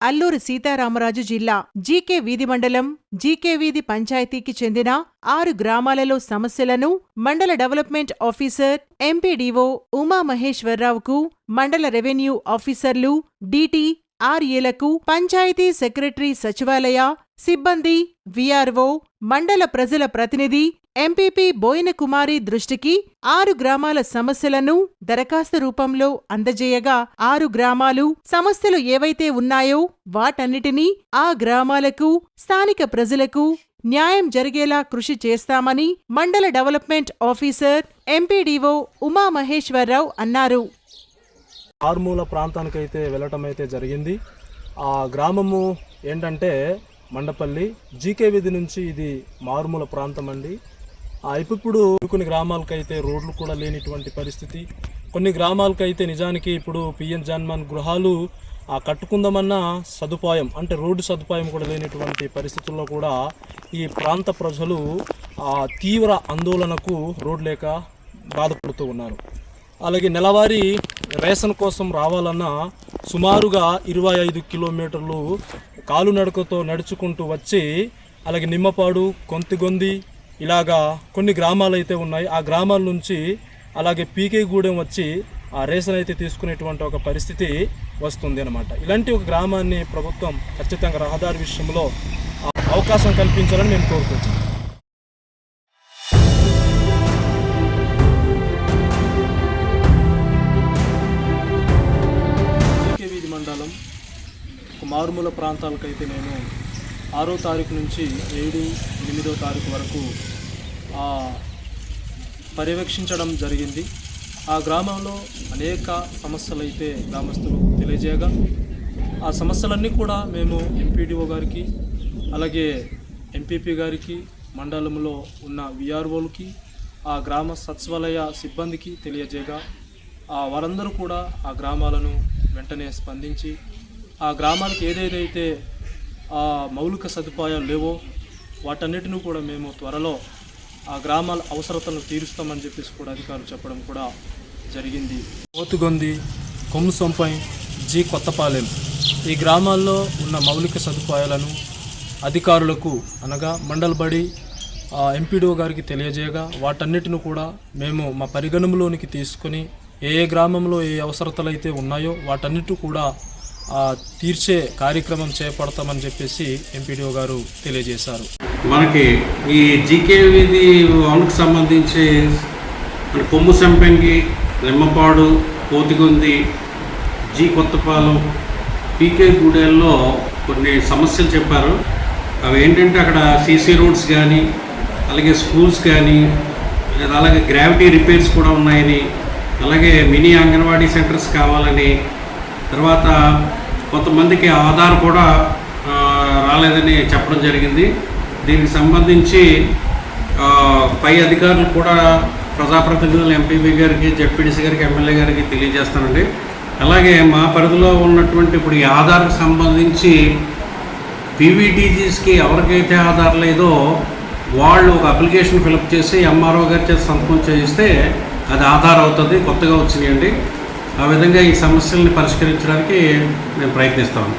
అల్లూరి సీతారామరాజు జిల్లా జీకే వీధి మండలం జీకే వీధి పంచాయతీకి చెందిన 6 గ్రామాలలో సమస్యలను మండల డెవలప్మెంట్ ఆఫీసర్ ఎంపీడీఓ ఉమామహేశ్వరరావుకు, మండల రెవెన్యూ ఆఫీసర్లు డీటీ, ఆర్ఏలకు, పంచాయతీ సెక్రటరీ, సచివాలయ సిబ్బంది, వీఆర్ఓ, మండల ప్రజల ప్రతినిధి ఎంపీపీ బోయినకుమారి దృష్టికి 6 గ్రామాల సమస్యలను దరఖాస్తు రూపంలో అందజేయగా 6 గ్రామాలు సమస్యలు ఏవైతే ఉన్నాయో వాటన్నిటినీ ఆ గ్రామాలకు, స్థానిక ప్రజలకు న్యాయం జరిగేలా కృషి చేస్తామని మండల డెవలప్మెంట్ ఆఫీసర్ ఎంపీడీఓ ఉమామహేశ్వరరావు అన్నారు. ఆరుమూల ప్రాంతానికైతే వెళ్ళటం అయితే జరిగింది. ఆ గ్రామము ఏంటంటే మండపల్లి, జీకే వీధి నుంచి ఇది మారుమూల ప్రాంతం అండి. ఇప్పుడు కొన్ని గ్రామాలకైతే రోడ్లు కూడా లేనిటువంటి పరిస్థితి, కొన్ని గ్రామాలకైతే నిజానికి ఇప్పుడు పిఎన్ జన్మన్ గృహాలు కట్టుకుందామన్న సదుపాయం అంటే రోడ్డు సదుపాయం కూడా లేనిటువంటి పరిస్థితుల్లో కూడా ఈ ప్రాంత ప్రజలు తీవ్ర ఆందోళనకు రోడ్ లేక బాధపడుతూ ఉన్నారు. అలాగే నెలవారీ రేషన్ కోసం రావాలన్నా సుమారుగా 25 కిలోమీటర్లు కాలునడకతో నడుచుకుంటూ వచ్చి, అలాగే నిమ్మపాడు, కొంతిగొంది ఇలాగా కొన్ని గ్రామాలు అయితే ఉన్నాయి. ఆ గ్రామాల నుంచి అలాగే పీకేగూడెం వచ్చి ఆ రేషన్ అయితే తీసుకునేటువంటి ఒక పరిస్థితి వస్తుంది అన్నమాట. ఇలాంటి ఒక గ్రామాన్ని ప్రభుత్వం ఖచ్చితంగా రహదారి విషయంలో అవకాశం కల్పించాలని మేము కోరుకుంటున్నాం. జీకే వీధి మండలం మారుమూల ప్రాంతాలకైతే నేను 6వ తారీఖు నుంచి 7, 8వ తారీఖు వరకు పర్యవేక్షించడం జరిగింది. ఆ గ్రామంలో అనేక సమస్యలు అయితే గ్రామస్తులు తెలియజేయగా ఆ సమస్యలన్నీ కూడా మేము ఎంపీడీఓ గారికి, అలాగే ఎంపీపీ గారికి, మండలంలో ఉన్న వీఆర్ఓలకి, ఆ గ్రామ సచివాలయ సిబ్బందికి తెలియజేయగా వారందరూ కూడా ఆ గ్రామాలను వెంటనే స్పందించి ఆ గ్రామాలకు ఏదేదైతే మౌలిక సదుపాయాలు లేవో వాటన్నిటిని కూడా మేము త్వరలో ఆ గ్రామాల అవసరతలను తీరుస్తామని చెప్పేసి కూడా అధికారులు చెప్పడం కూడా జరిగింది. పోతుగొంది, కొమ్ముసొంపై, జీ కొత్తపాలెం ఈ గ్రామాల్లో ఉన్న మౌలిక సదుపాయాలను అధికారులకు అనగా మండలబడి ఎంపీడీఓ గారికి తెలియజేయగా వాటన్నిటిని కూడా మేము మా పరిగణనలోనికి తీసుకొని ఏ గ్రామంలో ఏ అవసరతలు అయితే ఉన్నాయో వాటన్నిటి కూడా తీర్చే కార్యక్రమం చేపడతామని చెప్పేసి ఎంపీడీఓ గారు తెలియజేశారు. మనకి ఈ జీకే వీధి వానికి సంబంధించి కొమ్ము సంపెంగి, నిమ్మపాడు, పోతిగొంది, జీ కొత్తపాలెం, పీకే గూడెల్లో కొన్ని సమస్యలు చెప్పారు. అవి ఏంటంటే అక్కడ సీసీ రోడ్స్ కానీ, అలాగే స్కూల్స్ కానీ, అలాగే గ్రావిటీ రిపేర్స్ కూడా ఉన్నాయని, అలాగే మినీ అంగన్వాడీ సెంటర్స్ కావాలని, తర్వాత కొంతమందికి ఆధార్ కూడా రాలేదని చెప్పడం జరిగింది. దీనికి సంబంధించి పై అధికారులు కూడా ప్రజాప్రతినిధులు ఎంపీపీ గారికి, జెడ్పీటీసీ గారికి, ఎమ్మెల్యే గారికి తెలియజేస్తానండి. అలాగే మా పరిధిలో ఉన్నటువంటి ఇప్పుడు ఈ ఆధార్కి సంబంధించి పీవీటీజీస్కి ఎవరికైతే ఆధార్ లేదో వాళ్ళు ఒక అప్లికేషన్ ఫిలప్ చేసి ఎంఆర్ఓ గారి చేత సంతకం చేయిస్తే అది ఆధార్ అవుతుంది. కొత్తగా వచ్చినాయండి. ఆ విధంగా ఈ సమస్యల్ని పరిష్కరించడానికి మేము ప్రయత్నిస్తాము.